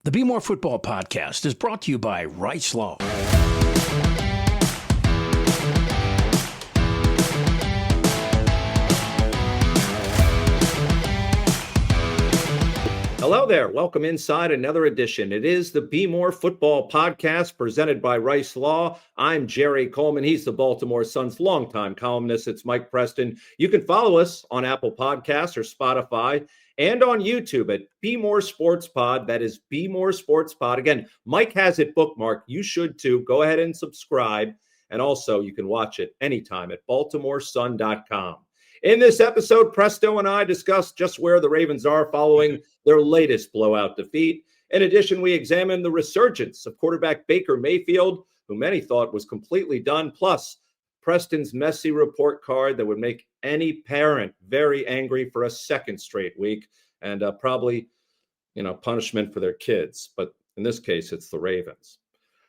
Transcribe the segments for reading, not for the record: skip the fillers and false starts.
The Bmore Football Podcast is brought to you by Rice Law. Hello there. Welcome inside another edition. It is the Bmore Football Podcast presented by Rice Law. I'm Jerry Coleman. He's the Baltimore Sun's longtime columnist. It's Mike Preston. You can follow us on Apple Podcasts or Spotify and on YouTube at Bmore Sports Pod. That is Bmore Sports Pod. Again, Mike has it bookmarked. You should too. Go ahead and subscribe. And also, you can watch it anytime at BaltimoreSun.com. In this episode, Presto and I discuss just where the Ravens are following their latest blowout defeat. In addition, we examine the resurgence of quarterback Baker Mayfield, who many thought was completely done, plus Preston's messy report card that would make any parent very angry for a second straight week, and probably, punishment for their kids. But in this case, it's the Ravens.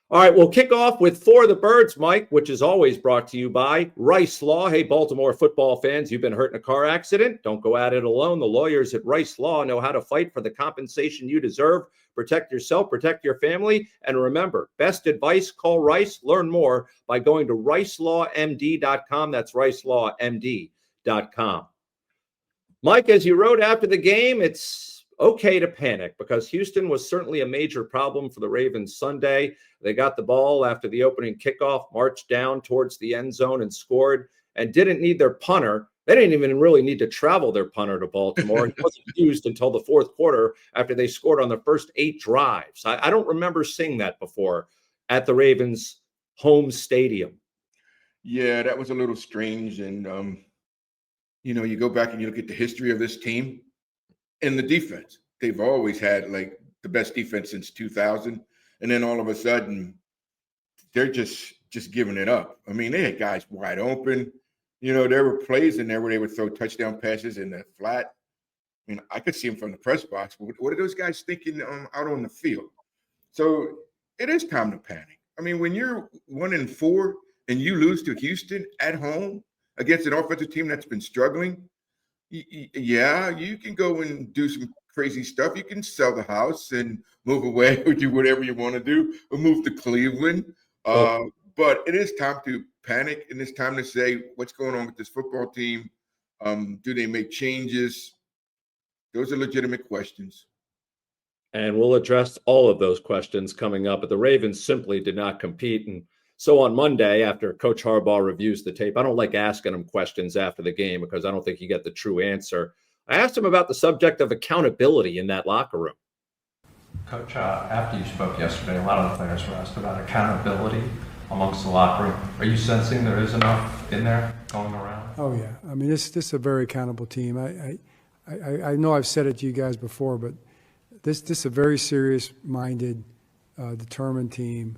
All right, we'll kick off with For the Birds, Mike, which is always brought to you by Rice Law. Hey, Baltimore football fans, you've been hurt in a car accident? Don't go at it alone. The lawyers at Rice Law know how to fight for the compensation you deserve. Protect yourself, protect your family, and remember, best advice, call Rice. Learn more by going to ricelawmd.com. That's ricelawmd.com. Mike, as you wrote after the game, it's okay to panic because Houston was certainly a major problem for the Ravens Sunday. They got the ball after the opening kickoff, marched down towards the end zone and scored, and didn't need their punter. They didn't even really need to travel their punter to Baltimore. It wasn't used until the fourth quarter after they scored on the first 8 drives. I don't remember seeing that before at the Ravens' home stadium. Yeah, that was a little strange. And, you go back and you look at the history of this team and the defense. They've always had like the best defense since 2000. And then all of a sudden, they're just giving it up. I mean, they had guys wide open. There were plays in there where they would throw touchdown passes in the flat. I mean, I could see them from the press box. What are those guys thinking out on the field? So it is time to panic. I mean, when you're 1-4 and you lose to Houston at home against an offensive team that's been struggling, yeah, you can go and do some crazy stuff. You can sell the house and move away or do whatever you want to do or move to Cleveland. But it is time to panic, and it's time to say what's going on with this football team. Do they make changes? Those are legitimate questions. And we'll address all of those questions coming up. But the Ravens simply did not compete. And so on Monday, after Coach Harbaugh reviews the tape, I don't like asking him questions after the game because I don't think you get the true answer. I asked him about the subject of accountability in that locker room. Coach, after you spoke yesterday, a lot of the players were asked about accountability amongst the locker room. Are you sensing there is enough in there going around? Oh, yeah. I mean, this is a very accountable team. I know I've said it to you guys before, but this is a very serious-minded, determined team,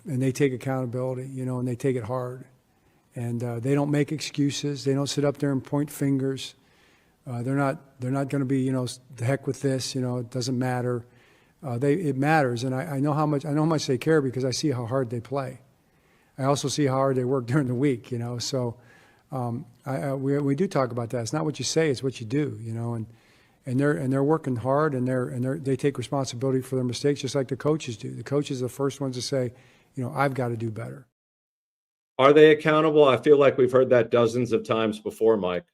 and they take accountability, and they take it hard. And they don't make excuses. They don't sit up there and point fingers. They're not going to be, the heck with this. It doesn't matter. It matters, and I know how much they care because I see how hard they play. I also see how hard they work during the week. So we do talk about that. It's not what you say; it's what you do. And they're working hard, and they take responsibility for their mistakes, just like the coaches do. The coaches are the first ones to say, I've got to do better. Are they accountable? I feel like we've heard that dozens of times before, Mike.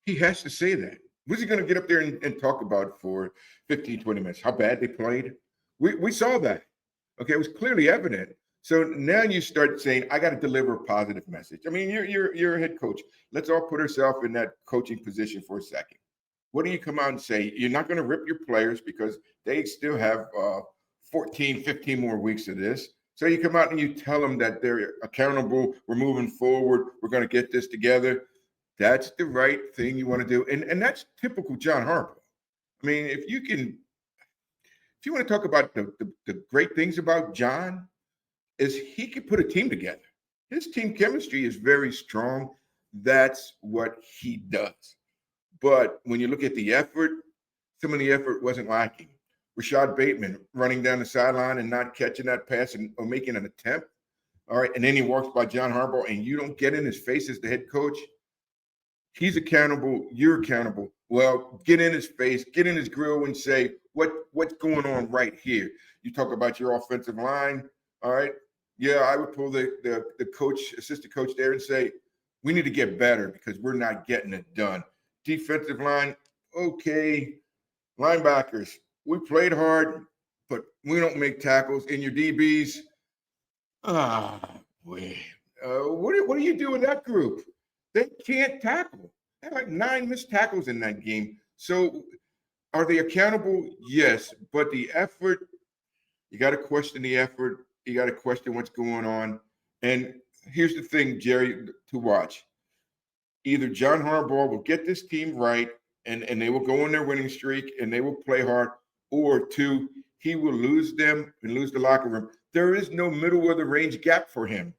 He has to say that. Who's he going to get up there and talk about for 15, 20 minutes? How bad they played? We saw that. Okay, it was clearly evident. So now you start saying, I got to deliver a positive message. I mean, you're a head coach. Let's all put ourselves in that coaching position for a second. What do you come out and say? You're not going to rip your players because they still have 14, 15 more weeks of this. So you come out and you tell them that they're accountable. We're moving forward. We're going to get this together. That's the right thing you want to do. And that's typical John Harbaugh. I mean, if you want to talk about the great things about John, is he can put a team together. His team chemistry is very strong. That's what he does. But when you look at the effort, some of the effort wasn't lacking. Rashad Bateman running down the sideline and not catching that pass or making an attempt. All right. And then he walks by John Harbaugh and you don't get in his face as the head coach. He's accountable. You're accountable. Well, get in his face, get in his grill and say, what's going on right here? You talk about your offensive line. All right. Yeah, I would pull the coach, assistant coach there and say, we need to get better because we're not getting it done. Defensive line, okay. Linebackers, we played hard, but we don't make tackles. And your DBs, what do you do with that group? They can't tackle. They had like 9 missed tackles in that game. So are they accountable? Yes. But the effort, you got to question the effort. You got to question what's going on. And here's the thing, Jerry, to watch. Either John Harbaugh will get this team right and they will go on their winning streak and they will play hard, or 2, he will lose them and lose the locker room. There is no middle of the range gap for him.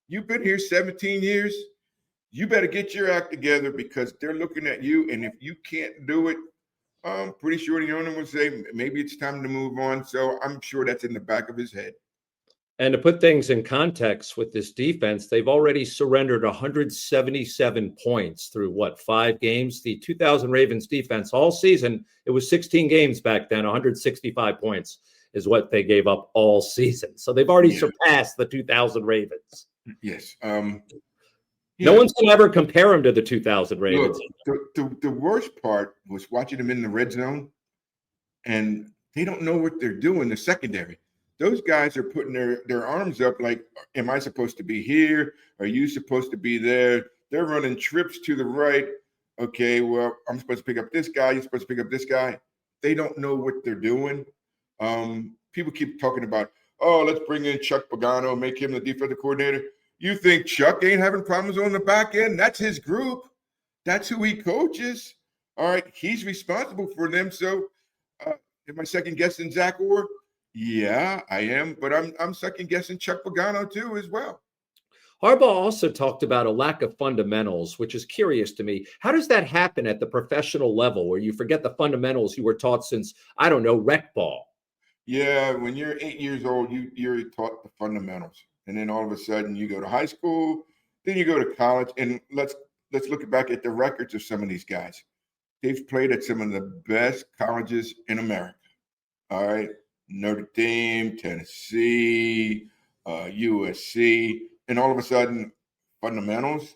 You've been here 17 years. You better get your act together because they're looking at you. And if you can't do it, I'm pretty sure the owner will say, maybe it's time to move on. So I'm sure that's in the back of his head. And to put things in context with this defense, they've already surrendered 177 points through 5 games? The 2000 Ravens defense all season, it was 16 games back then, 165 points is what they gave up all season. So they've already surpassed the 2000 Ravens. Yes. No one's going to ever compare them to the 2000 Ravens. Look, the worst part was watching them in the red zone, and they don't know what they're doing, the secondary. Those guys are putting their arms up like, am I supposed to be here? Are you supposed to be there? They're running trips to the right. Okay, well, I'm supposed to pick up this guy. You're supposed to pick up this guy. They don't know what they're doing. People keep talking about, let's bring in Chuck Pagano, make him the defensive coordinator. You think Chuck ain't having problems on the back end? That's his group. That's who he coaches. All right, he's responsible for them. So am I second guessing Zach Orr? Yeah, I am, but I'm second guessing Chuck Pagano too as well. Harbaugh also talked about a lack of fundamentals, which is curious to me. How does that happen at the professional level where you forget the fundamentals you were taught since, I don't know, rec ball? Yeah, when you're 8 years old, you're taught the fundamentals. And then all of a sudden you go to high school, then you go to college, and let's look back at the records of some of these guys. They've played at some of the best colleges in America. All right. Notre Dame, Tennessee, USC, and all of a sudden, fundamentals,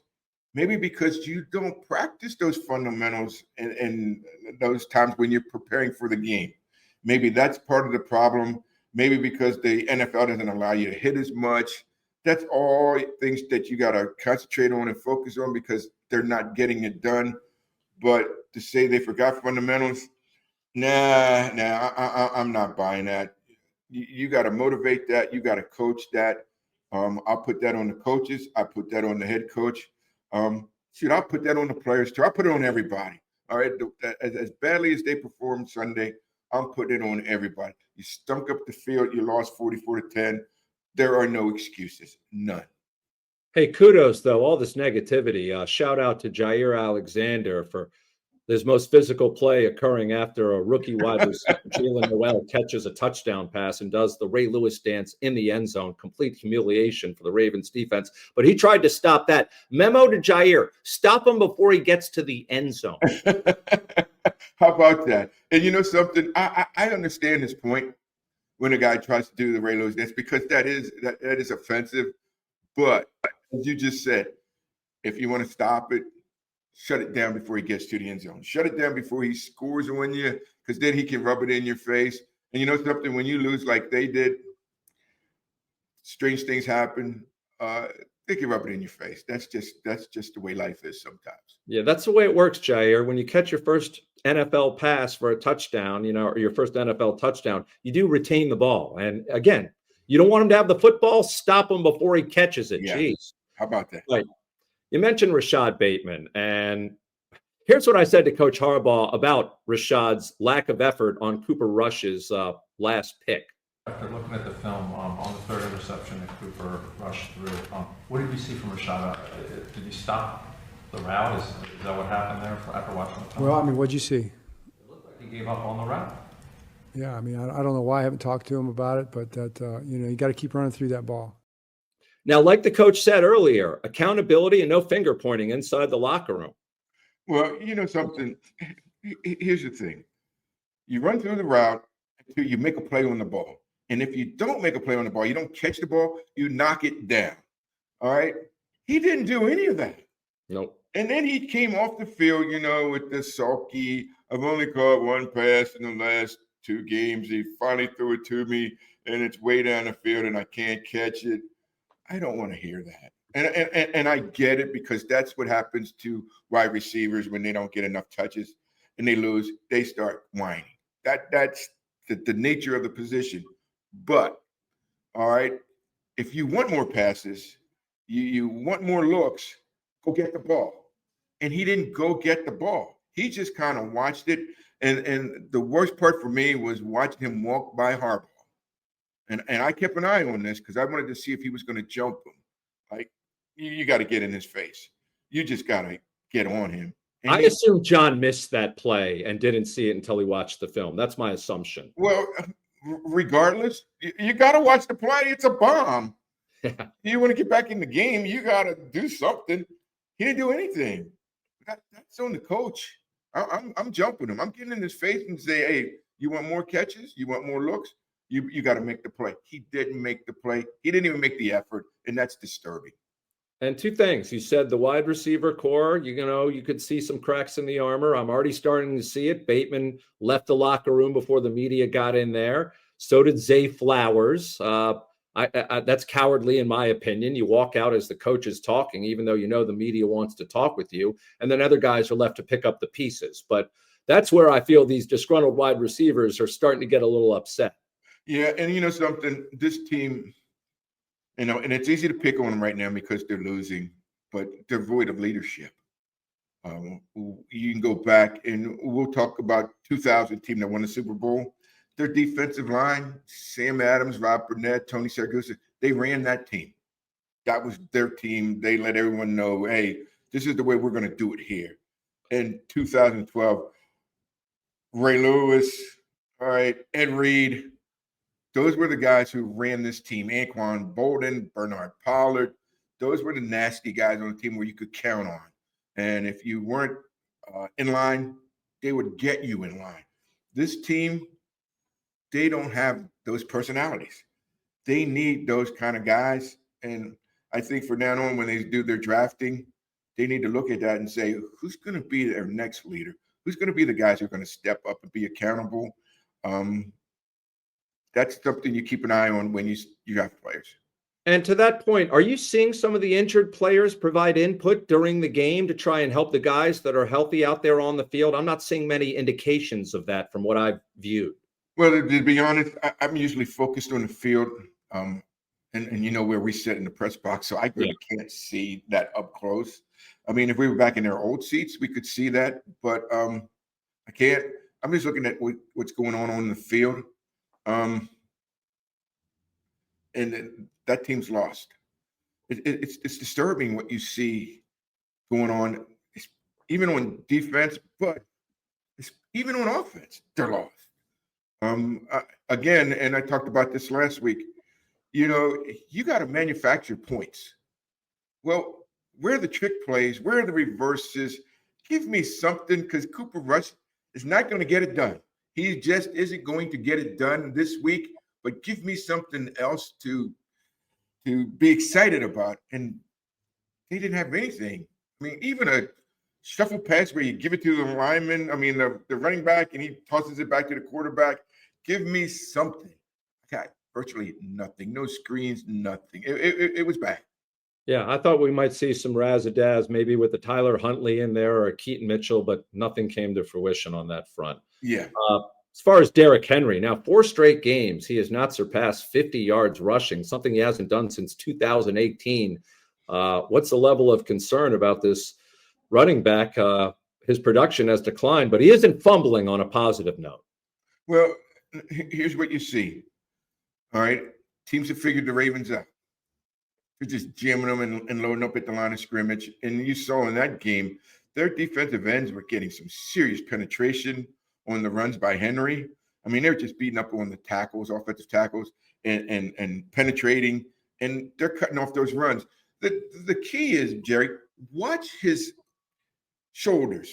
maybe because you don't practice those fundamentals in those times when you're preparing for the game. Maybe that's part of the problem. Maybe because the NFL doesn't allow you to hit as much. That's all things that you got to concentrate on and focus on because they're not getting it done. But to say they forgot fundamentals, I'm not buying that. You got to motivate that. You got to coach that. I'll put that on the coaches. I put that on the head coach. I'll put that on the players too. I'll put it on everybody. All right. As badly as they performed Sunday, I'm putting it on everybody. You stunk up the field. You lost 44-10. There are no excuses. None. Hey, kudos, though, all this negativity. Shout out to Jair Alexander for his most physical play occurring after a rookie wide receiver, Jalen Noel, catches a touchdown pass and does the Ray Lewis dance in the end zone. Complete humiliation for the Ravens defense. But he tried to stop that. Memo to Jair, stop him before he gets to the end zone. How about that? And you know something? I understand this point when a guy tries to do the Ray Lewis dance because that is offensive. But as you just said, if you want to stop it, shut it down before he gets to the end zone. Shut it down before he scores on you, because then he can rub it in your face. And you know something? When you lose like they did, strange things happen. They can rub it in your face. That's just the way life is sometimes. Yeah, that's the way it works, Jair. When you catch your first NFL pass for a touchdown, or your first NFL touchdown, you do retain the ball. And again, you don't want him to have the football. Stop him before he catches it. Yeah. Jeez. How about that? Right. You mentioned Rashad Bateman, and here's what I said to Coach Harbaugh about Rashad's lack of effort on Cooper Rush's last pick. After looking at the film on the third interception that Cooper rushed through, what did you see from Rashad? Did he stop the route? Is that what happened there after watching the film? Well, what'd you see? It looked like he gave up on the route. Yeah, I don't know why I haven't talked to him about it, but that you got to keep running through that ball. Now, like the coach said earlier, accountability and no finger pointing inside the locker room. Well, you know something. Here's the thing: you run through the route until you make a play on the ball, and if you don't make a play on the ball, you don't catch the ball, you knock it down. All right. He didn't do any of that. Nope. And then he came off the field, you know, with this sulky, I've only caught one pass in the last 2 games. He finally threw it to me, and it's way down the field, and I can't catch it. I don't want to hear that. And I get it, because that's what happens to wide receivers when they don't get enough touches and they lose. They start whining. That's the nature of the position. But, all right, if you want more passes, you want more looks, go get the ball. And he didn't go get the ball. He just kind of watched it. And the worst part for me was watching him walk by Harbaugh. And I kept an eye on this because I wanted to see if he was going to jump him. Like, you got to get in his face. You just got to get on him. And I assume John missed that play and didn't see it until he watched the film. That's my assumption. Well, regardless, you got to watch the play. It's a bomb. You want to get back in the game, you got to do something. He didn't do anything. That's on the coach. I'm jumping him. I'm getting in his face and say, hey, you want more catches? You want more looks? You got to make the play. He didn't make the play. He didn't even make the effort, and that's disturbing. And two things. You said the wide receiver core, you could see some cracks in the armor. I'm already starting to see it. Bateman left the locker room before the media got in there. So did Zay Flowers. That's cowardly, in my opinion. You walk out as the coach is talking, even though you know the media wants to talk with you, and then other guys are left to pick up the pieces. But that's where I feel these disgruntled wide receivers are starting to get a little upset. Yeah, and you know something, this team, and it's easy to pick on them right now because they're losing, but they're void of leadership. You can go back, and we'll talk about 2000 team that won the Super Bowl. Their defensive line, Sam Adams, Rob Burnett, Tony Siragusa, they ran that team. That was their team. They let everyone know, hey, this is the way we're going to do it here. In 2012, Ray Lewis, all right, Ed Reed, those were the guys who ran this team. Anquan Bolden, Bernard Pollard, those were the nasty guys on the team where you could count on. And if you weren't in line, they would get you in line. This team, they don't have those personalities. They need those kind of guys. And I think from now on, when they do their drafting, they need to look at that and say, who's going to be their next leader? Who's going to be the guys who are going to step up and be accountable? That's something you keep an eye on when you have players. And to that point, are you seeing some of the injured players provide input during the game to try and help the guys that are healthy out there on the field? I'm not seeing many indications of that from what I've viewed. Well, to be honest, I'm usually focused on the field, and you know where we sit in the press box, so I really can't see that up close. I mean, if we were back in their old seats, we could see that, but I can't. I'm just looking at what's going on the field, and that team's lost. It's disturbing what you see going on, even on defense, but even on offense, they're lost. Again, and I talked about this last week, you got to manufacture points. Well, where are the trick plays? Where are the reverses? Give me something, because Cooper Rush is not going to get it done. He just isn't going to get it done this week, but give me something else to be excited about. And they didn't have anything. I mean, even a shuffle pass where you give it to the lineman, the running back, and he tosses it back to the quarterback. Give me something. I got virtually nothing. No screens, nothing. It was bad. Yeah, I thought we might see some razzle-dazzle, maybe with the Tyler Huntley in there or a Keaton Mitchell, but nothing came to fruition on that front. Yeah. As far as Derrick Henry, now 4 straight games, he has not surpassed 50 yards rushing, something he hasn't done since 2018. What's the level of concern about this running back? His production has declined, but he isn't fumbling on a positive note. Well, here's what you see. All right. Teams have figured the Ravens out. They're just jamming them and loading up at the line of scrimmage. And you saw in that game, their defensive ends were getting some serious penetration on the runs by Henry. I mean, they're just beating up on the tackles, offensive tackles, and penetrating, and they're cutting off those runs. The key is, Jerry, watch his shoulders.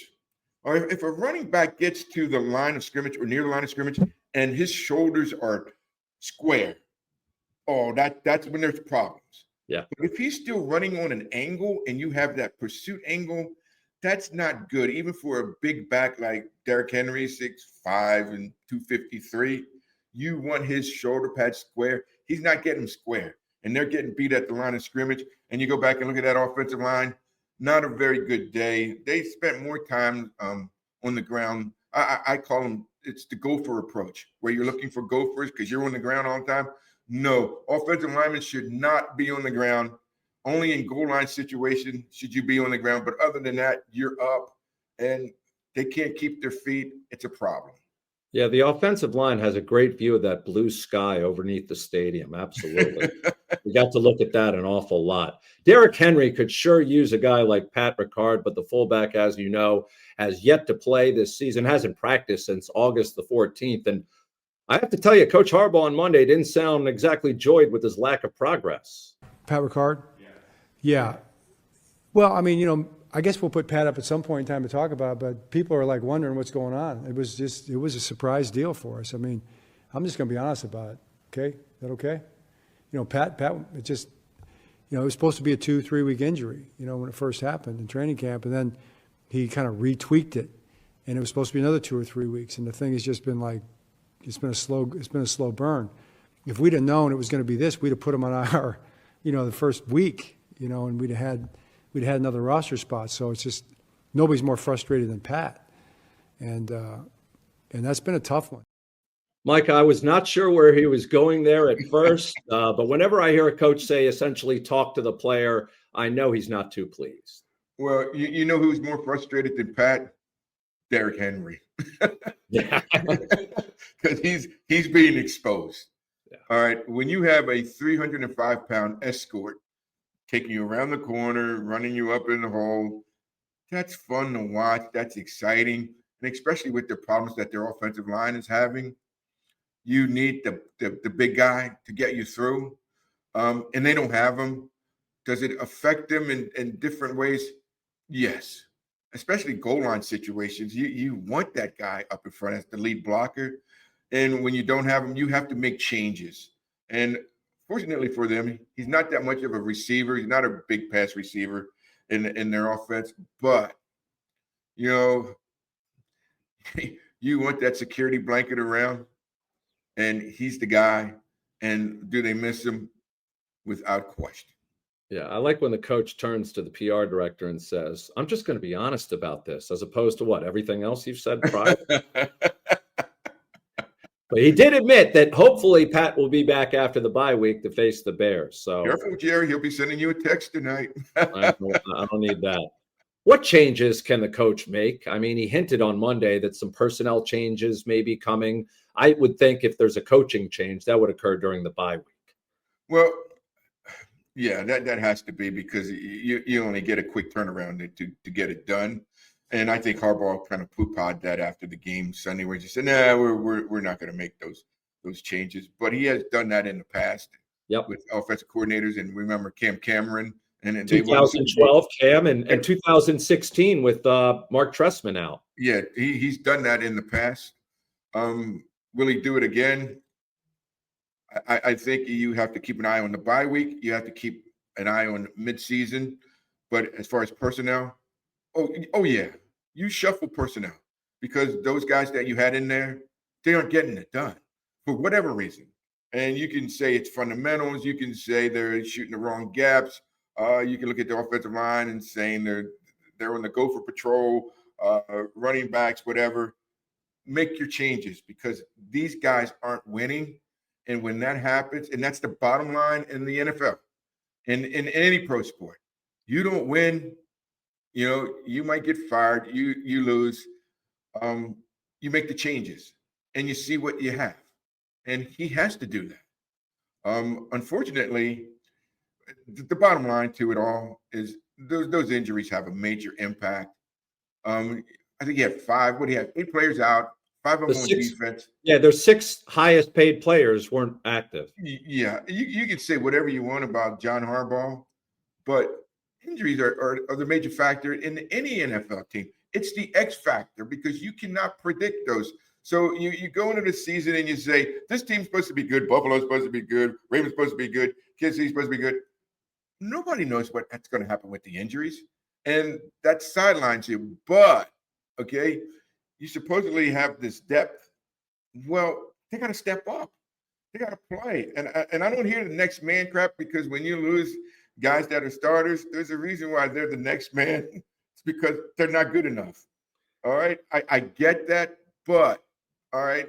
Or if a running back gets to the line of scrimmage or near the line of scrimmage and his shoulders are square, oh, that's when there's problems. Yeah. But if he's still running on an angle and you have that pursuit angle, that's not good. Even for a big back like Derrick Henry, 6'5" and 253, you want his shoulder pads square. He's not getting them square. And they're getting beat at the line of scrimmage. And you go back and look at that offensive line, not a very good day. They spent more time on the ground. I call them, it's the gopher approach, where you're looking for gophers because you're on the ground all the time. No, offensive linemen should not be on the ground. Only in goal line situation should you be on the ground. But other than that, you're up and they can't keep their feet. It's a problem. Yeah, the offensive line has a great view of that blue sky underneath the stadium. Absolutely. We got to look at that an awful lot. Derrick Henry could sure use a guy like Pat Ricard, but the fullback, as you know, has yet to play this season, hasn't practiced since August the 14th. And I have to tell you, Coach Harbaugh on Monday didn't sound exactly joyed with his lack of progress. Pat Ricard? Yeah. Well, I mean, I guess we'll put Pat up at some point in time to talk about it, but people are like wondering what's going on. It was a surprise deal for us. I mean, I'm just going to be honest about it. Okay? Is that okay? Pat, it just, it was supposed to be a 2-3 week injury, when it first happened in training camp. And then he kind of retweaked it. And it was supposed to be another 2 or 3 weeks. And the thing has just been like, it's been a slow burn. If we'd have known it was going to be this, we'd have put him on our, the first week, and we'd have had another roster spot. So it's just, nobody's more frustrated than Pat. And that's been a tough one. Mike, I was not sure where he was going there at first, but whenever I hear a coach say essentially talk to the player, I know he's not too pleased. Well, you know who's more frustrated than Pat? Derrick Henry. Yeah. Because he's being exposed. Yeah. All right. When you have a 305-pound escort taking you around the corner, running you up in the hole, that's fun to watch. That's exciting. And especially with the problems that their offensive line is having, you need the big guy to get you through. And they don't have him. Does it affect them in different ways? Yes. Especially goal line situations. You want that guy up in front as the lead blocker. And when you don't have him, you have to make changes. And fortunately for them, he's not that much of a receiver. He's not a big pass receiver in their offense. But, you want that security blanket around. And he's the guy. And do they miss him? Without question. Yeah, I like when the coach turns to the PR director and says, I'm just going to be honest about this, as opposed to what, everything else you've said prior. But he did admit that hopefully Pat will be back after the bye week to face the Bears. So careful, Jerry. He'll be sending you a text tonight. I don't need that. What changes can the coach make? I mean, he hinted on Monday that some personnel changes may be coming. I would think if there's a coaching change, that would occur during the bye week. Well, yeah, that has to be because you only get a quick turnaround to get it done. And I think Harbaugh kind of poo-pawed that after the game Sunday, where he just said, "Nah, we're not going to make those changes." But he has done that in the past. Yep. With offensive coordinators, and remember Cam Cameron and 2012 Cam and 2016 with Mark Trestman out. Yeah, he's done that in the past. Will he do it again? I think you have to keep an eye on the bye week. You have to keep an eye on midseason. But as far as personnel, oh yeah, you shuffle personnel because those guys that you had in there, they aren't getting it done for whatever reason. And you can say it's fundamentals. You can say they're shooting the wrong gaps. You can look at the offensive line and saying they're on the gopher patrol, running backs, whatever. Make your changes because these guys aren't winning. And when that happens, and that's the bottom line in the NFL, in any pro sport, you don't win, you might get fired, you lose. You make the changes and you see what you have. And he has to do that. Unfortunately, the bottom line to it all is those injuries have a major impact. I think he had 8 players out. 5 of them on defense. Yeah, their 6 highest paid players weren't active. Yeah, you can say whatever you want about John Harbaugh, but injuries are the major factor in any NFL team. It's the X factor because you cannot predict those. So you go into the season and you say, this team's supposed to be good. Buffalo's supposed to be good. Ravens supposed to be good. Kansas City's supposed to be good. Nobody knows what's going to happen with the injuries. And that sidelines you. But, okay, you supposedly have this depth. Well, they got to step up. They got to play. And I don't hear the next man crap because when you lose guys that are starters, there's a reason why they're the next man. It's because they're not good enough. All right? I get that, but, all right,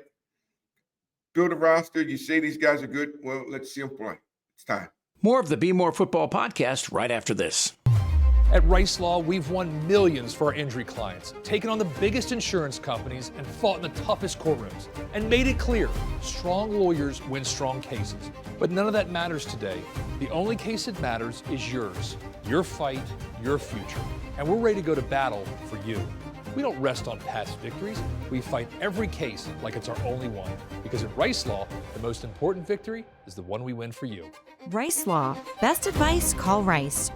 build a roster. You say these guys are good. Well, let's see them play. It's time. More of the Bmore Football Podcast right after this. At Rice Law, we've won millions for our injury clients, taken on the biggest insurance companies, and fought in the toughest courtrooms, and made it clear, strong lawyers win strong cases. But none of that matters today. The only case that matters is yours, your fight, your future. And we're ready to go to battle for you. We don't rest on past victories. We fight every case like it's our only one. Because at Rice Law, the most important victory is the one we win for you. Rice Law. Best advice, call Rice.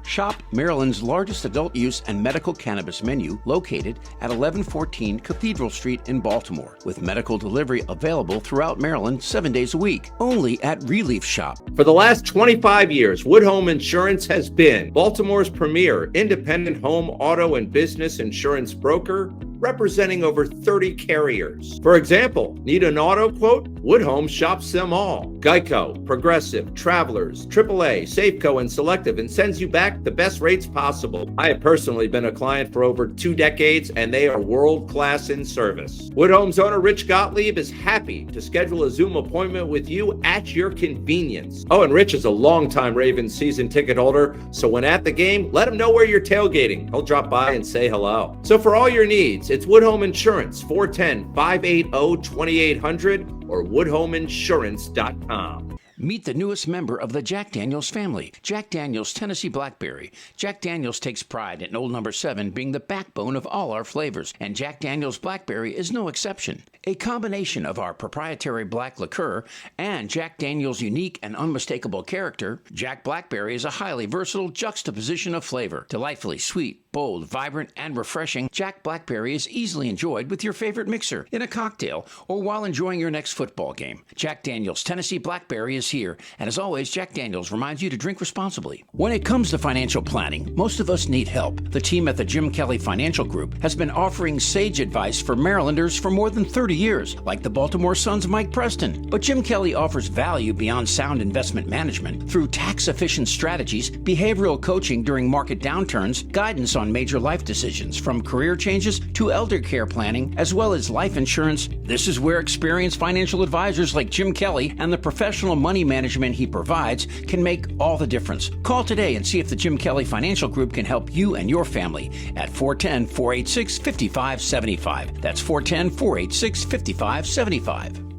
Shop Maryland's largest adult use and medical cannabis menu located at 1114 Cathedral Street in Baltimore, with medical delivery available throughout Maryland 7 days a week, only at Relief Shop. For the last 25 years, Wood Home Insurance has been Baltimore's premier independent home, auto, and business insurance broker, representing over 30 carriers. For example, need an auto quote? Wood Home shops them all. Geico, Progressive, Travelers, AAA, Safeco, and Selective, and sends you back the best rates possible. I have personally been a client for over 2 decades, and they are world-class in service. Wood Home's owner, Rich Gottlieb, is happy to schedule a Zoom appointment with you at your convenience. Oh, and Rich is a longtime Ravens season ticket holder, so when at the game, let him know where you're tailgating. He'll drop by and say hello. So for all your needs, it's Wood Home Insurance, 410-580-2800 or woodhomeinsurance.com. Meet the newest member of the Jack Daniels family, Jack Daniels Tennessee Blackberry. Jack Daniels takes pride in Old Number 7 being the backbone of all our flavors, and Jack Daniels Blackberry is no exception. A combination of our proprietary black liqueur and Jack Daniels' unique and unmistakable character, Jack Blackberry is a highly versatile juxtaposition of flavor. Delightfully sweet, bold, vibrant, and refreshing, Jack Blackberry is easily enjoyed with your favorite mixer, in a cocktail, or while enjoying your next football game. Jack Daniels Tennessee Blackberry is here, and as always, Jack Daniels reminds you to drink responsibly. When it comes to financial planning, most of us need help. The team at the Jim Kelly Financial Group has been offering sage advice for Marylanders for more than 30 years, like the Baltimore Sun's Mike Preston. But Jim Kelly offers value beyond sound investment management through tax-efficient strategies, behavioral coaching during market downturns, guidance on major life decisions, from career changes to elder care planning, as well as life insurance. This is where experienced financial advisors like Jim Kelly and the professional money management he provides can make all the difference. Call today and see if the Jim Kelly Financial Group can help you and your family at 410-486-5575. That's 410-486-5575.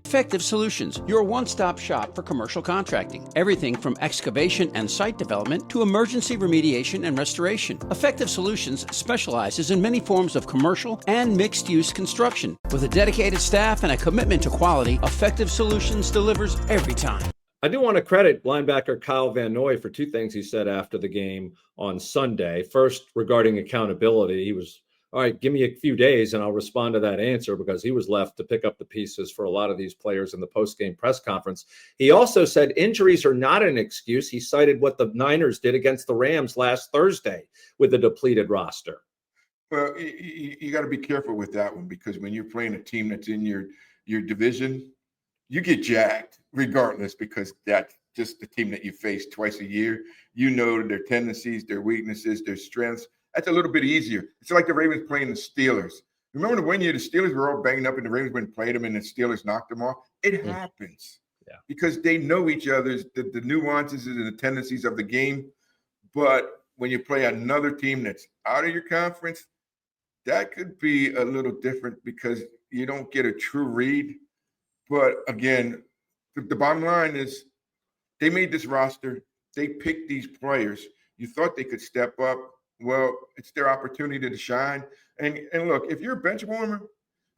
Effective Solutions, your one-stop shop for commercial contracting. Everything from excavation and site development to emergency remediation and restoration. Effective Solutions specializes in many forms of commercial and mixed-use construction. With a dedicated staff and a commitment to quality, Effective Solutions delivers every time. I do want to credit linebacker Kyle Van Noy for 2 things he said after the game on Sunday. First, regarding accountability, he was, all right, give me a few days and I'll respond to that answer, because he was left to pick up the pieces for a lot of these players in the post-game press conference. He also said injuries are not an excuse. He cited what the Niners did against the Rams last Thursday with a depleted roster. Well, you got to be careful with that one, because when you're playing a team that's in your division, you get jacked regardless, because that's just the team that you face twice a year. You know their tendencies, their weaknesses, their strengths. That's a little bit easier. It's like the Ravens playing the Steelers. Remember the one year the Steelers were all banged up and the Ravens went and played them and the Steelers knocked them off? It happens. Yeah. Because they know each other's, the nuances and the tendencies of the game. But when you play another team that's out of your conference, that could be a little different because you don't get a true read. But again, the bottom line is they made this roster. They picked these players. You thought they could step up. Well, it's their opportunity to shine. And look, if you're a bench warmer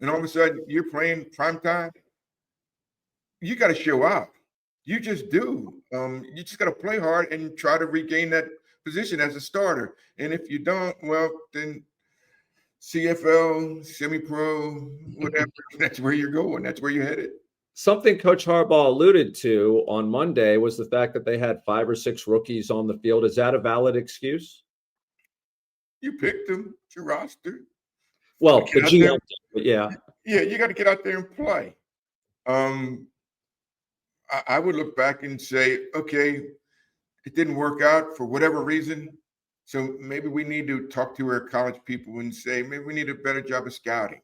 and all of a sudden you're playing prime time, you got to show out. You just do. You just got to play hard and try to regain that position as a starter. And if you don't, well, then CFL, semi-pro, whatever, that's where you're going. That's where you're headed. Something Coach Harbaugh alluded to on Monday was the fact that they had 5 or 6 rookies on the field. Is that a valid excuse? You picked them. It's your roster. Well, the Get out GM, there. but yeah. Yeah, you got to get out there and play. I would look back and say, okay, it didn't work out for whatever reason. So maybe we need to talk to our college people and say, maybe we need a better job of scouting.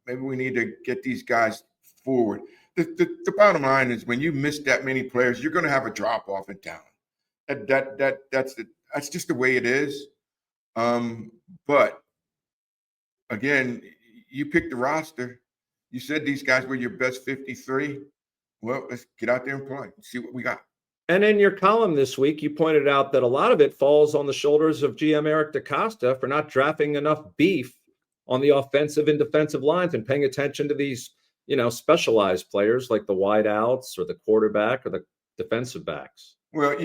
Maybe we need to get these guys forward. The bottom line is when you miss that many players, you're going to have a drop off in talent. That's just the way it is. But again, you picked the roster. You said these guys were your best 53. Well, let's get out there and play. See what we got. And in your column this week, you pointed out that a lot of it falls on the shoulders of GM Eric DaCosta for not drafting enough beef on the offensive and defensive lines and paying attention to these, specialized players like the wideouts or the quarterback or the defensive backs. Well,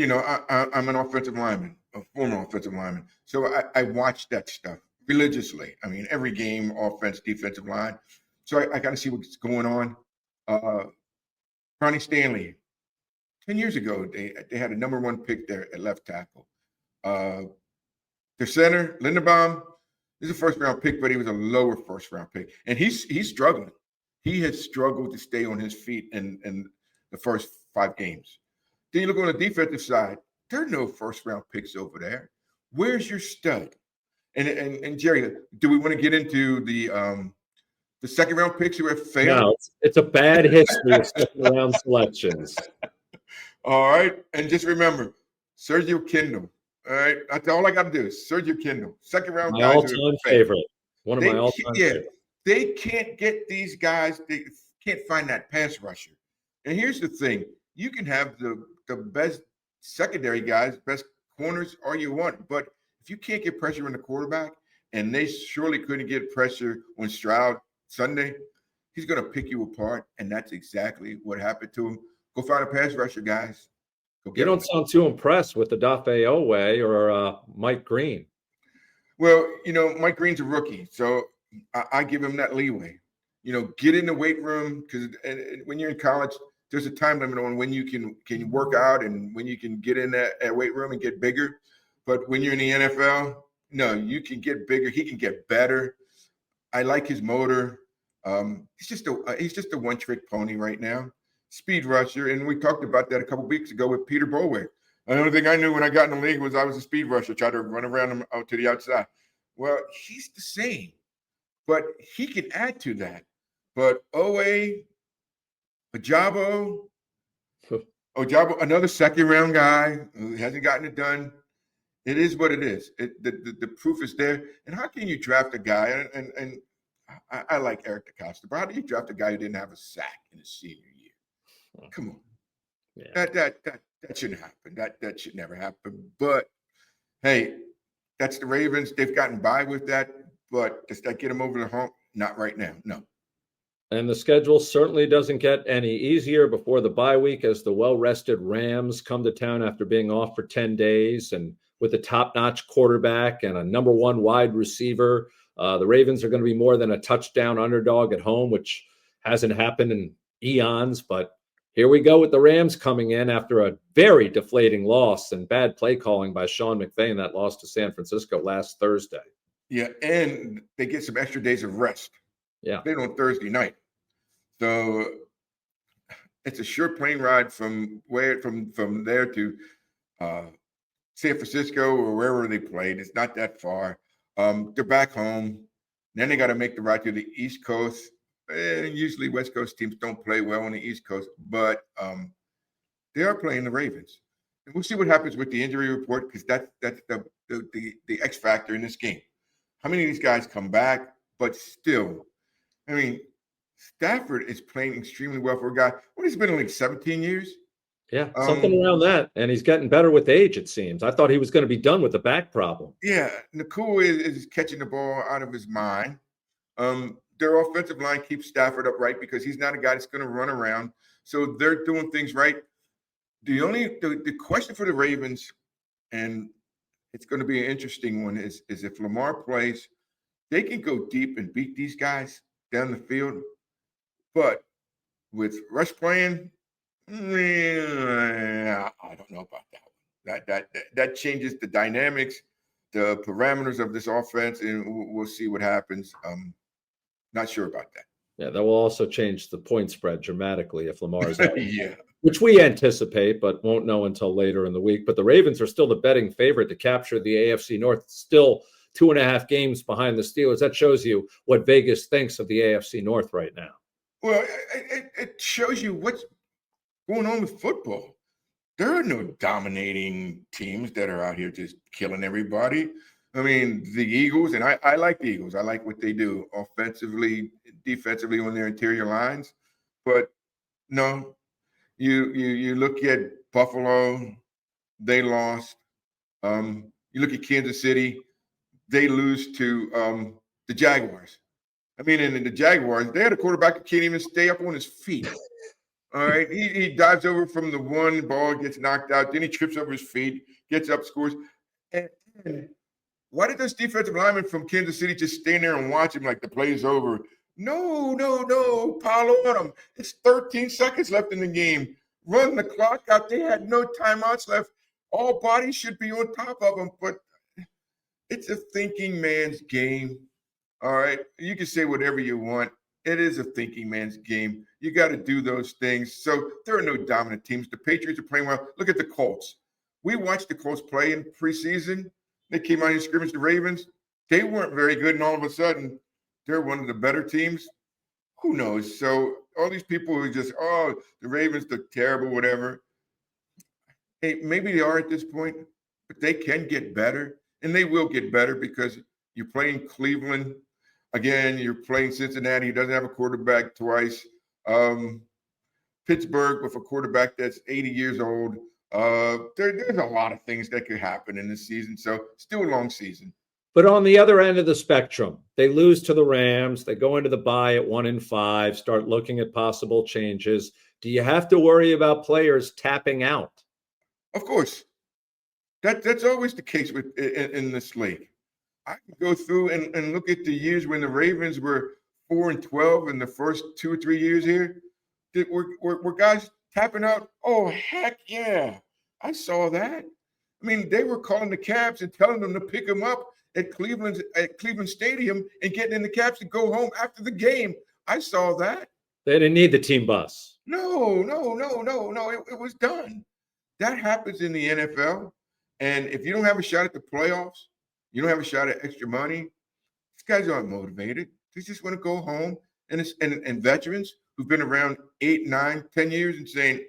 I'm an offensive lineman, a former offensive lineman. So I watch that stuff religiously. I mean, every game, offense, defensive line. So I got to see what's going on. Ronnie Stanley, 10 years ago, they had a number 1 pick there at left tackle. Their center, Linderbaum, is a first-round pick, but he was a lower first-round pick. And he's struggling. He has struggled to stay on his feet in the first 5 games. Then you look on the defensive side, there are no first-round picks over there. Where's your stud? And Jerry, do we want to get into the second-round picks who have failed? No, it's a bad history of second-round selections. All right. And just remember, Sergio Kindle. All right. That's all I got to do is Sergio Kindle. Second-round guys. My all-time favorite. One of my all-time favorites. They can't get these guys. They can't find that pass rusher. And here's the thing. You can have the best secondary guys, best corners, all you want. But if you can't get pressure on the quarterback, and they surely couldn't get pressure on Stroud Sunday, he's going to pick you apart. And that's exactly what happened to him. Go find a pass rusher, guys. You don't sound too impressed with the Dafe Owe or Mike Green. Well, Mike Green's a rookie, so I give him that leeway. Get in the weight room because when you're in college, there's a time limit on when you can work out and when you can get in that weight room and get bigger. But when you're in the NFL, no, you can get bigger. He can get better. I like his motor. He's just a one-trick pony right now. Speed rusher, and we talked about that a couple weeks ago with Peter Bowick. The only thing I knew when I got in the league was I was a speed rusher, tried to run around him out to the outside. Well, he's the same, but he can add to that. But Owe, Ojabo, another second-round guy who hasn't gotten it done. It is what it is. The proof is there. And how can you draft a guy? And I like Eric DaCosta, but how do you draft a guy who didn't have a sack in his senior year? Come on. Yeah. That shouldn't happen. That should never happen. But hey, that's the Ravens. They've gotten by with that, but does that get them over the hump? Not right now. No. And the schedule certainly doesn't get any easier before the bye week as the well-rested Rams come to town after being off for 10 days. And with a top-notch quarterback and a number 1 wide receiver, the Ravens are going to be more than a touchdown underdog at home, which hasn't happened in eons, but here we go with the Rams coming in after a very deflating loss and bad play calling by Sean McVay in that loss to San Francisco last Thursday. Yeah, and they get some extra days of rest. Yeah. Played on Thursday night. So it's a sure plane ride from there to San Francisco or wherever they played. It's not that far. They're back home. Then they got to make the ride to the East Coast. And usually West Coast teams don't play well on the East Coast, but they are playing the Ravens. And we'll see what happens with the injury report because that's the X factor in this game. How many of these guys come back? But still, I mean, Stafford is playing extremely well for a guy. What, he's been in like 17 years? Yeah, something around that. And he's getting better with age, it seems. I thought he was going to be done with the back problem. Yeah, Nakua is catching the ball out of his mind. Their offensive line keeps Stafford upright because he's not a guy that's going to run around. So they're doing things right. The question for the Ravens, and it's going to be an interesting one, is if Lamar plays, they can go deep and beat these guys down the field. But with Rush playing, I don't know about that. That changes the dynamics, the parameters of this offense, and we'll see what happens. Not sure about that. Yeah, that will also change the point spread dramatically if Lamar is out. Yeah. Which we anticipate, but won't know until later in the week. But the Ravens are still the betting favorite to capture the AFC North, still 2.5 games behind the Steelers. That shows you what Vegas thinks of the AFC North right now. Well, it shows you what's going on with football. There are no dominating teams that are out here just killing everybody. I mean, the Eagles, and I like the Eagles. I like what they do offensively, defensively on their interior lines. But no, you look at Buffalo, they lost. You look at Kansas City, they lose to the Jaguars. I mean, and the Jaguars, they had a quarterback who can't even stay up on his feet. All right. He dives over from the one ball, gets knocked out. Then he trips over his feet, gets up, scores. And why did those defensive linemen from Kansas City just stand there and watch him like the play's over? No. Pile on him. It's 13 seconds left in the game. Run the clock out. They had no timeouts left. All bodies should be on top of them. But it's a thinking man's game. All right. You can say whatever you want. It is a thinking man's game. You got to do those things. So there are no dominant teams. The Patriots are playing well. Look at the Colts. We watched the Colts play in preseason. They came out and scrimmaged the Ravens. They weren't very good, and all of a sudden, they're one of the better teams. Who knows? So all these people who just, the Ravens look terrible, whatever. Hey, maybe they are at this point, but they can get better, and they will get better because you're playing Cleveland. Again, you're playing Cincinnati, who doesn't have a quarterback twice. Pittsburgh with a quarterback that's 80 years old. There's a lot of things that could happen in this season. So still a long season. But on the other end of the spectrum, they lose to the Rams. They go into the bye at 1-5, start looking at possible changes. Do you have to worry about players tapping out? Of course. That's always the case in this league. I can go through and look at the years when the Ravens were 4-12 in the first 2 or 3 years here. Were guys tapping out? Oh, heck yeah. I saw that. I mean, they were calling the cabs and telling them to pick them up at Cleveland Stadium and getting in the cabs to go home after the game. I saw that. They didn't need the team bus. No. It was done. That happens in the NFL. And if you don't have a shot at the playoffs, you don't have a shot at extra money, these guys aren't motivated. They just want to go home. And veterans who've been around 8, 9, 10 years and saying,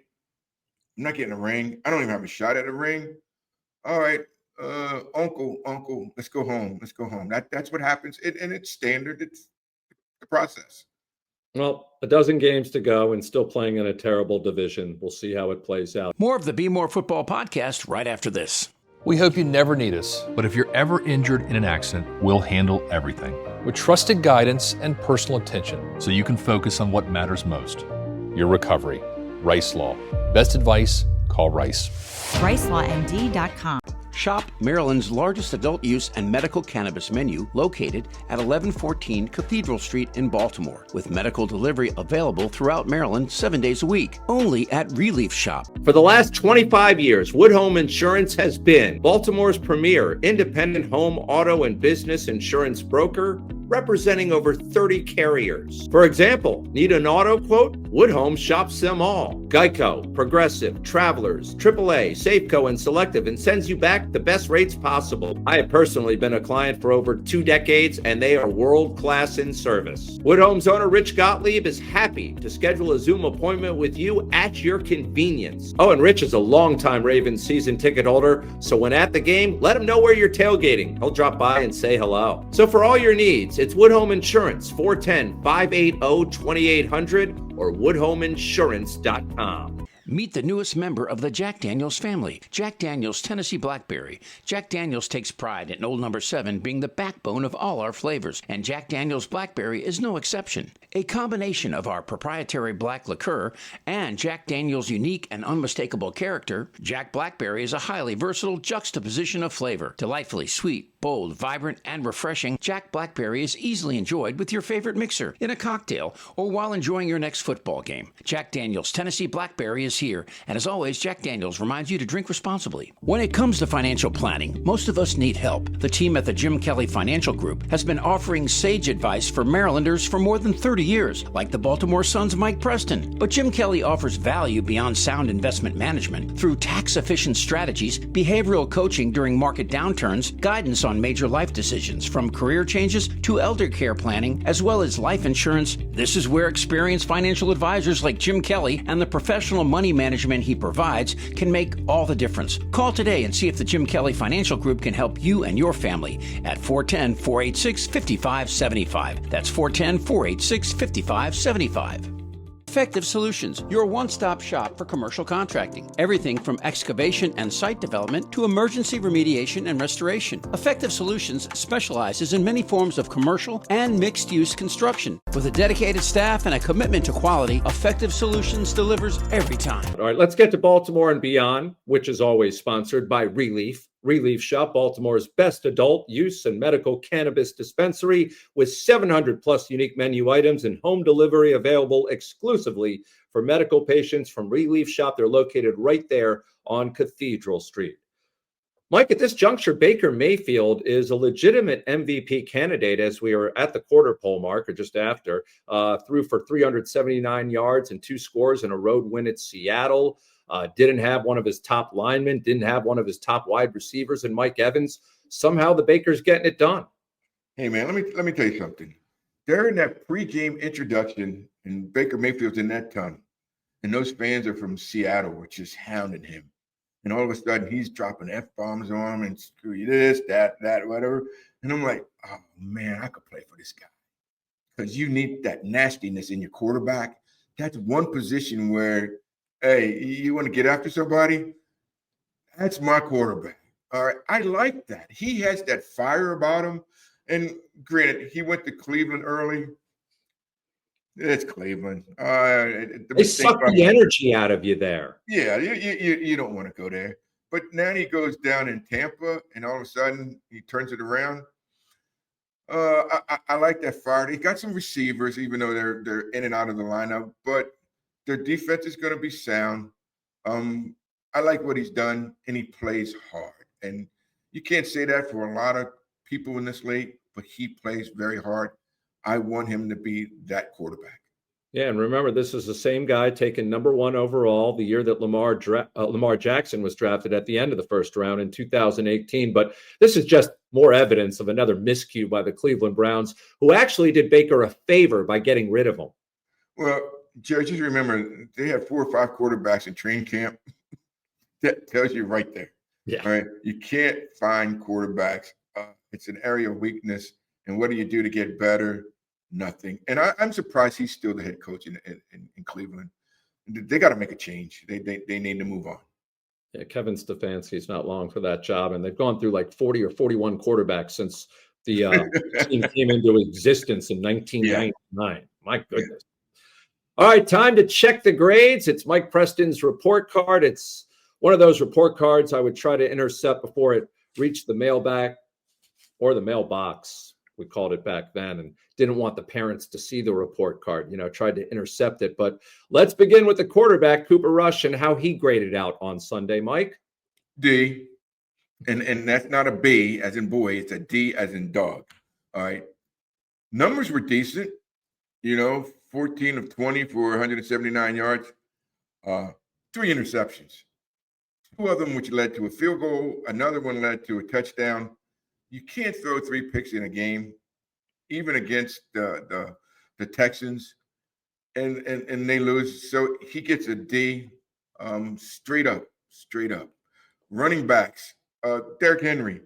I'm not getting a ring. I don't even have a shot at a ring. All right, uncle, let's go home. Let's go home. That's what happens. And it's standard. It's the process. Well, a dozen games to go and still playing in a terrible division. We'll see how it plays out. More of the Bmore Football Podcast right after this. We hope you never need us. But if you're ever injured in an accident, we'll handle everything, With trusted guidance and personal attention. so you can focus on what matters most. Your recovery. Rice Law. Best advice, call Rice. RiceLawMD.com. Shop Maryland's largest adult use and medical cannabis menu located at 1114 Cathedral Street in Baltimore, with medical delivery available throughout Maryland 7 days a week, only at Relief Shop. For the last 25 years, Wood Home Insurance has been Baltimore's premier independent home, auto, and business insurance broker, representing over 30 carriers. For example, need an auto quote? Wood Home shops them all. Geico, Progressive, Travelers, AAA, Safeco, and Selective, and sends you back the best rates possible. I have personally been a client for over 2 decades, and they are world-class in service. Wood Home's owner, Rich Gottlieb, is happy to schedule a Zoom appointment with you at your convenience. Oh, and Rich is a longtime Ravens season ticket holder, so when at the game, let him know where you're tailgating. He'll drop by and say hello. So for all your needs, it's Wood Home Insurance, 410-580-2800 or woodhomeinsurance.com. Meet the newest member of the Jack Daniels family, Jack Daniels Tennessee Blackberry. Jack Daniels takes pride in Old Number 7 being the backbone of all our flavors, and Jack Daniels Blackberry is no exception. A combination of our proprietary black liqueur and Jack Daniels' unique and unmistakable character, Jack Blackberry is a highly versatile juxtaposition of flavor. Delightfully sweet, bold, vibrant, and refreshing, Jack Blackberry is easily enjoyed with your favorite mixer, in a cocktail, or while enjoying your next football game. Jack Daniels Tennessee Blackberry is here, and as always, Jack Daniels reminds you to drink responsibly. When it comes to financial planning, most of us need help. The team at the Jim Kelly Financial Group has been offering sage advice for Marylanders for more than 30 years, like the Baltimore Sun's Mike Preston. But Jim Kelly offers value beyond sound investment management through tax-efficient strategies, behavioral coaching during market downturns, guidance on major life decisions, from career changes to elder care planning, as well as life insurance. This is where experienced financial advisors like Jim Kelly and the professional money management he provides can make all the difference. Call today and see if the Jim Kelly Financial Group can help you and your family at 410-486-5575. That's 410-486-5575. Effective Solutions, your one-stop shop for commercial contracting. Everything from excavation and site development to emergency remediation and restoration. Effective Solutions specializes in many forms of commercial and mixed-use construction. With a dedicated staff and a commitment to quality, Effective Solutions delivers every time. All right, let's get to Baltimore and beyond, which is always sponsored by Relief. Relief Shop, Baltimore's best adult use and medical cannabis dispensary with 700 plus unique menu items and home delivery available exclusively for medical patients from Relief Shop. They're located right there on Cathedral Street. Mike, at this juncture, Baker Mayfield is a legitimate MVP candidate as we are at the quarter pole mark or just after, threw for 379 yards and 2 scores in a road win at Seattle. Didn't have one of his top linemen, didn't have one of his top wide receivers in Mike Evans. Somehow the Baker's getting it done. Hey, man, let me tell you something. During that pregame introduction, and Baker Mayfield's in that ton, and those fans are from Seattle, which is hounding him. And all of a sudden, he's dropping F-bombs on him and screw you this, that, whatever. And I'm like, oh, man, I could play for this guy. Because you need that nastiness in your quarterback. That's one position where, hey, you want to get after somebody? That's my quarterback. All right. I like that. He has that fire about him. And granted, he went to Cleveland early. It's Cleveland. They suck the energy out of you there. Yeah, you don't want to go there. But now he goes down in Tampa, and all of a sudden he turns it around. I like that fire. He got some receivers, even though they're in and out of the lineup, but their defense is going to be sound. I like what he's done, and he plays hard. And you can't say that for a lot of people in this league, but he plays very hard. I want him to be that quarterback. Yeah, and remember, this is the same guy taken number 1 overall the year that Lamar Jackson was drafted at the end of the first round in 2018. But this is just more evidence of another miscue by the Cleveland Browns, who actually did Baker a favor by getting rid of him. Well, Jerry, just remember, they had 4 or 5 quarterbacks in training camp. That tells you right there. Yeah. All right. You can't find quarterbacks. It's an area of weakness. And what do you do to get better? Nothing. And I'm surprised he's still the head coach in Cleveland. They got to make a change. They need to move on. Yeah, Kevin Stefanski's not long for that job, and they've gone through like 40 or 41 quarterbacks since the team came into existence in 1999. Yeah. My goodness. Yeah. All right, time to check the grades. It's Mike Preston's report card. It's one of those report cards I would try to intercept before it reached the mailbag or the mailbox. We called it back then, and didn't want the parents to see the report card, tried to intercept it. But let's begin with the quarterback, Cooper Rush, and how he graded out on Sunday, Mike. D, and that's not a B as in boy, it's a D as in dog. All right. Numbers were decent, 14 of 20 for 179 yards, 3 interceptions, 2 of them which led to a field goal, another one led to a touchdown. You can't throw 3 picks in a game, even against the Texans, and they lose. So he gets a D, straight up. Running backs, Derrick Henry.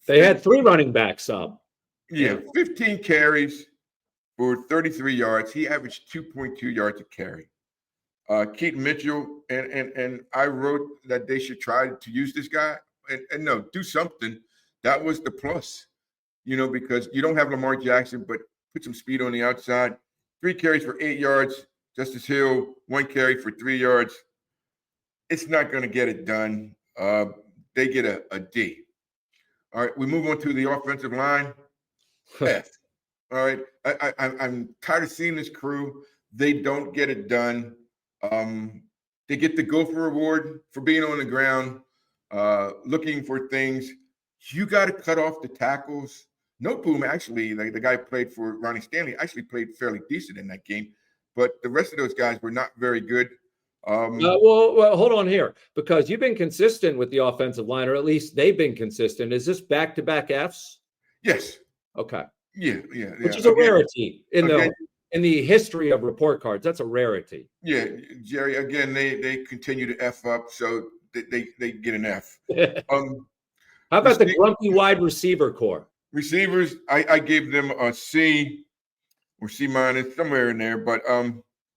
They had 3 running backs up. Yeah, 15 carries for 33 yards. He averaged 2.2 yards a carry. Keaton Mitchell, and I wrote that they should try to use this guy and no, do something. That was the plus, because you don't have Lamar Jackson, but put some speed on the outside. 3 carries for 8 yards. Justice Hill, 1 carry for 3 yards. It's not going to get it done. They get a D. All right, we move on to the offensive line. F. All right, I'm tired of seeing this crew. They don't get it done. They get the Gopher Award for being on the ground, looking for things. You got to cut off the tackles. No Boom, actually, the guy who played for Ronnie Stanley, actually played fairly decent in that game. But the rest of those guys were not very good. Well, hold on here, because you've been consistent with the offensive line, or at least they've been consistent. Is this back-to-back Fs? Yes. Okay. Yeah. Which is a rarity in the history of report cards. That's a rarity. Yeah, Jerry. Again, they continue to F up, so they get an F. How about the grumpy wide receiver core? Receivers, I gave them a C or C minus, somewhere in there. But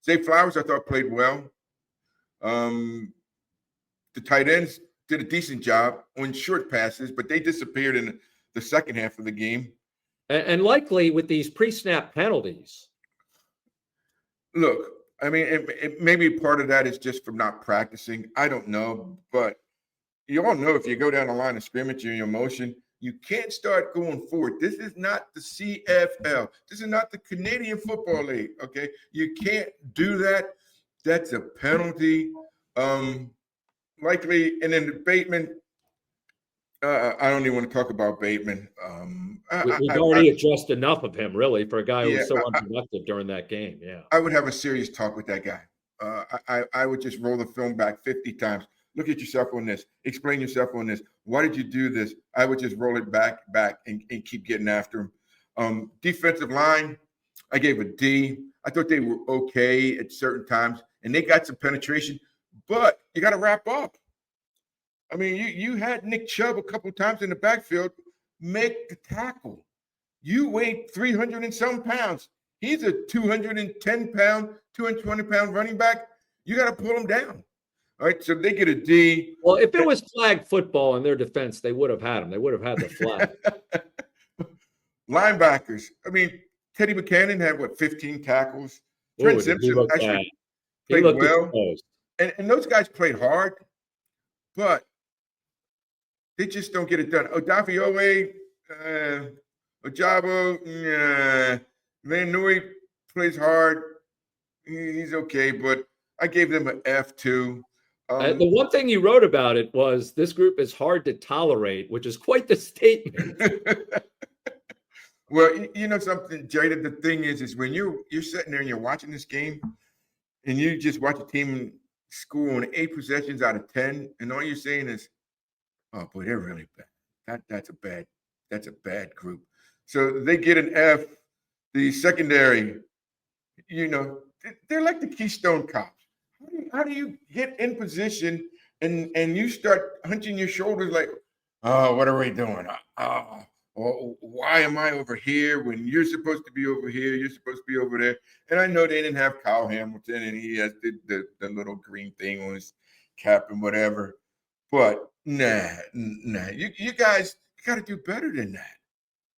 Zay Flowers, I thought played well. The tight ends did a decent job on short passes, but they disappeared in the second half of the game. And likely with these pre-snap penalties. Look, I mean, maybe part of that is just from not practicing. I don't know, but you all know if you go down the line of scrimmage and your motion, you can't start going forward. This is not the CFL. This is not the Canadian Football League, okay? You can't do that. That's a penalty. Likely, and then Bateman, I don't even want to talk about Bateman. We've already addressed enough of him, really, for a guy who was so unproductive during that game. Yeah, I would have a serious talk with that guy. I would just roll the film back 50 times. Look at yourself on this. Explain yourself on this. Why did you do this? I would just roll it back, and keep getting after him. Defensive line, I gave a D. I thought they were okay at certain times, and they got some penetration, but you got to wrap up. I mean, you had Nick Chubb a couple times in the backfield make the tackle. You weigh 300 and some pounds. He's a 210-pound, 220-pound running back. You got to pull him down. All right, so they get a D. Well, if it was flag football in their defense, they would have had him. They would have had the flag. Linebackers. I mean, Teddy Buchanan had, 15 tackles. Trent Simpson actually played well. And those guys played hard, but they just don't get it done. Odafe Ojabo, Van Nui plays hard. He's okay, but I gave them an F too. The one thing you wrote about it was this group is hard to tolerate, which is quite the statement. Well, you know something, Jada, the thing is when you're sitting there and you're watching this game and you just watch a team score on 8 possessions out of 10, and all you're saying is, oh boy, they're really bad. That's a bad group. So they get an F. The secondary, they're like the Keystone Cops. How do you get in position and you start hunching your shoulders like, oh, what are we doing? Why am I over here when you're supposed to be over here? You're supposed to be over there. And I know they didn't have Kyle Hamilton, and he has the little green thing on his cap and whatever. But nah. You guys got to do better than that.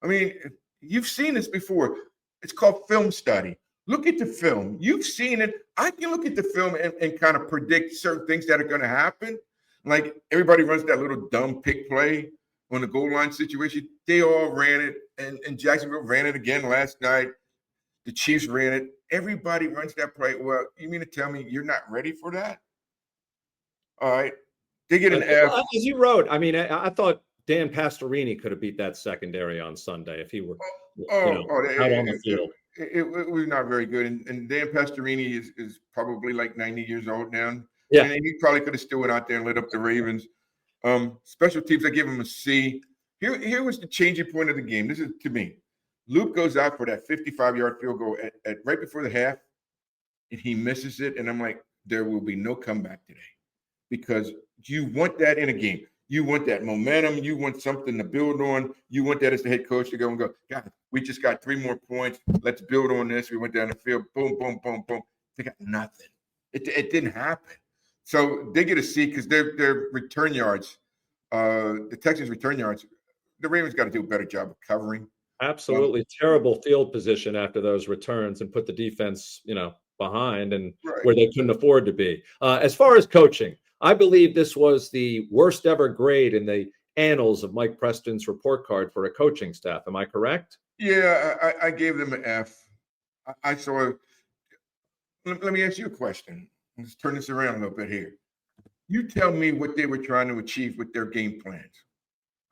I mean, you've seen this before. It's called film study. Look at the film. You've seen it. I can look at the film and kind of predict certain things that are going to happen. Like everybody runs that little dumb pick play on the goal line situation. They all ran it, and Jacksonville ran it again last night. The Chiefs ran it. Everybody runs that play. Well, you mean to tell me you're not ready for that? All right. They get an F. As you wrote, I mean, I thought Dan Pastorini could have beat that secondary on Sunday if he were out on the field. It was not very good. And Dan Pastorini is probably like 90 years old now. Yeah. And he probably could have still went out there and lit up the Ravens. Special teams, I give him a C. Here was the changing point of the game. This is, to me, Luke goes out for that 55-yard field goal at right before the half, and he misses it. And I'm like, there will be no comeback today, because you want that in a game. You want that momentum. You want something to build on. You want that as the head coach to go and go, God, we just got 3 more points. Let's build on this. We went down the field. Boom, boom, boom, boom. They got nothing. It didn't happen. So they get a C because their return yards, the Texans' return yards, the Ravens got to do a better job of covering. Absolutely terrible field position after those returns and put the defense, behind and Right. where they couldn't afford to be. As far as coaching, I believe this was the worst ever grade in the annals of Mike Preston's report card for a coaching staff. Am I correct? Yeah, I gave them an F. I saw. Let me ask you a question. Let's turn this around a little bit here. You tell me what they were trying to achieve with their game plans.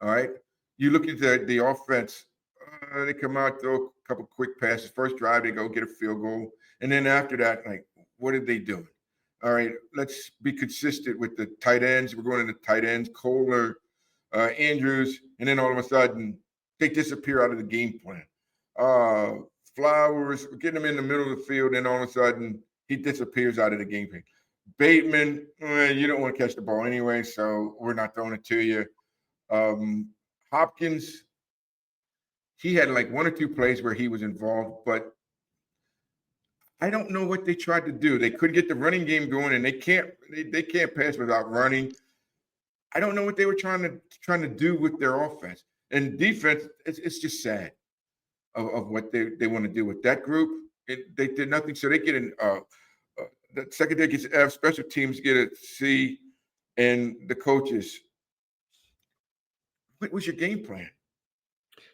All right. You look at the offense. They come out, throw a couple quick passes. First drive, they go get a field goal, and then after that, like, what did they do? All right, let's be consistent with the tight ends. We're going into tight ends, Kohler, Andrews, and then all of a sudden they disappear out of the game plan. Flowers, we're getting him in the middle of the field, and all of a sudden he disappears out of the game plan. Bateman, you don't want to catch the ball anyway, so we're not throwing it to you. Hopkins, he had like one or two plays where he was involved, but I don't know what they tried to do. They couldn't get the running game going, and they can't pass without running. I don't know what they were trying to do with their offense and defense. It's just sad of what they want to do with that group. They did nothing, so they get an the secondary gets F, special teams get a C, and the coaches. What was your game plan?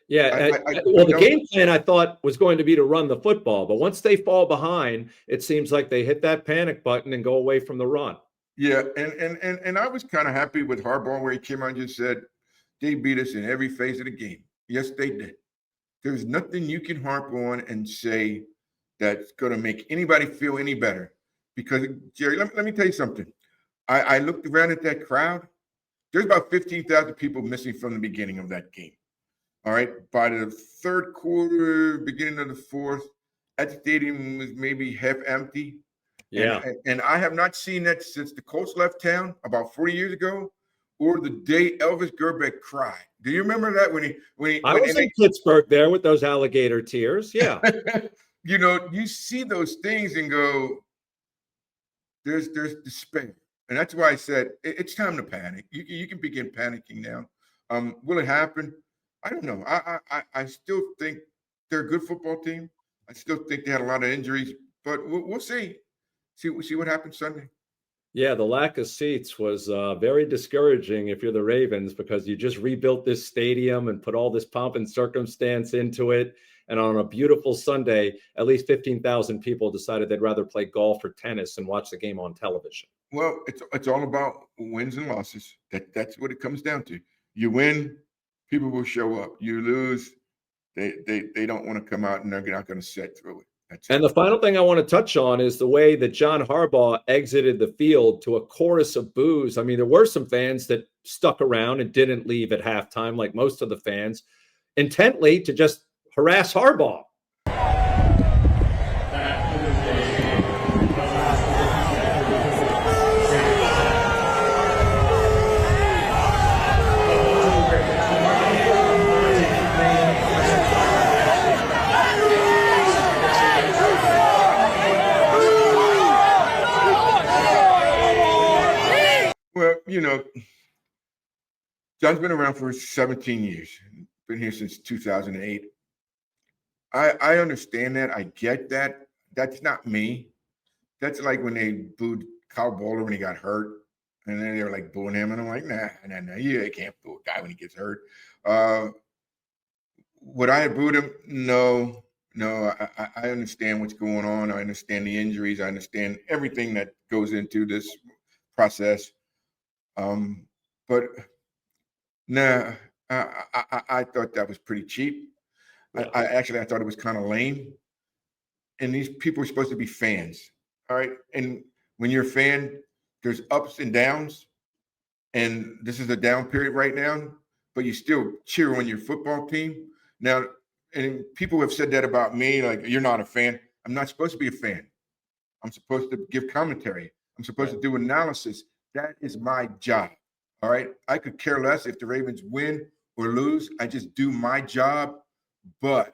Yeah. The game plan I thought was going to be to run the football, but once they fall behind, it seems like they hit that panic button and go away from the run. Yeah, and I was kind of happy with Harbaugh where he came out and just said they beat us in every phase of the game. Yes, they did. There's nothing you can harp on and say that's going to make anybody feel any better. Because, Jerry, let me tell you something. I looked around at that crowd. There's about 15,000 people missing from the beginning of that game. All right. By the third quarter, beginning of the fourth, that stadium was maybe half empty. Yeah. And I have not seen that since the Colts left town about 40 years ago, or the day Elvis Gerbeck cried. Do you remember that when he I was in Pittsburgh there with those alligator tears. Yeah. You see those things and go, there's despair. And that's why I said it's time to panic. You can begin panicking now. Will it happen? I don't know. I still think they're a good football team. I still think they had a lot of injuries, but we'll see. See what happens Sunday. Yeah, the lack of seats was very discouraging if you're the Ravens because you just rebuilt this stadium and put all this pomp and circumstance into it. And on a beautiful Sunday, at least 15,000 people decided they'd rather play golf or tennis and watch the game on television. Well, it's all about wins and losses. That's what it comes down to. You win, people will show up. You lose, they don't want to come out and they're not going to sit through it. And the final thing I want to touch on is the way that John Harbaugh exited the field to a chorus of boos. I mean, there were some fans that stuck around and didn't leave at halftime, like most of the fans, intently to just harass Harbaugh. Well, John's been around for 17 years. Been here since 2008. I understand that. I get that. That's not me. That's like when they booed Kyle Bowler when he got hurt. And then they were like booing him. And I'm like, nah, you can't boo a guy when he gets hurt. Would I have booed him? No. I understand what's going on. I understand the injuries. I understand everything that goes into this process. But nah, I thought that was pretty cheap. Yeah. I thought it was kind of lame. And these people are supposed to be fans. All right. And when you're a fan, there's ups and downs. And this is a down period right now, but you still cheer on your football team. Now, and people have said that about me, like, you're not a fan. I'm not supposed to be a fan. I'm supposed to give commentary. I'm supposed to do analysis. That is my job. All right. I could care less if the Ravens win or lose. I just do my job. But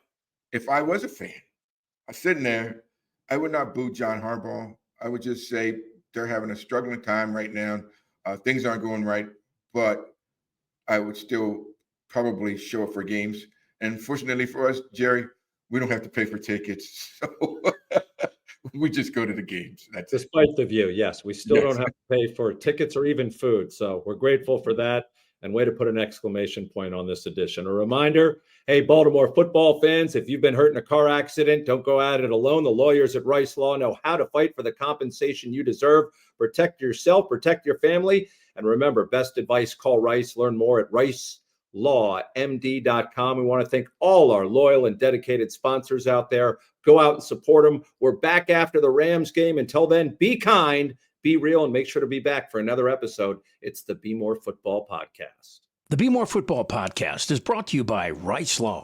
if I was a fan, I'm sitting there, I would not boo John Harbaugh. I would just say they're having a struggling time right now. Things aren't going right, but I would still probably show up for games. And fortunately for us, Jerry, we don't have to pay for tickets. So we just go to the games. That's it. Despite the view, yes, we still don't have to pay for tickets or even food. So we're grateful for that. And way to put an exclamation point on this edition. A reminder, hey, Baltimore football fans, if you've been hurt in a car accident, don't go at it alone. The lawyers at Rice Law know how to fight for the compensation you deserve. Protect yourself, protect your family. And remember, best advice, call Rice. Learn more at ricelawmd.com. We want to thank all our loyal and dedicated sponsors out there. Go out and support them. We're back after the Rams game. Until then, be kind, be real, and make sure to be back for another episode. It's the Bmore Football Podcast. The Bmore Football Podcast is brought to you by Rice Law.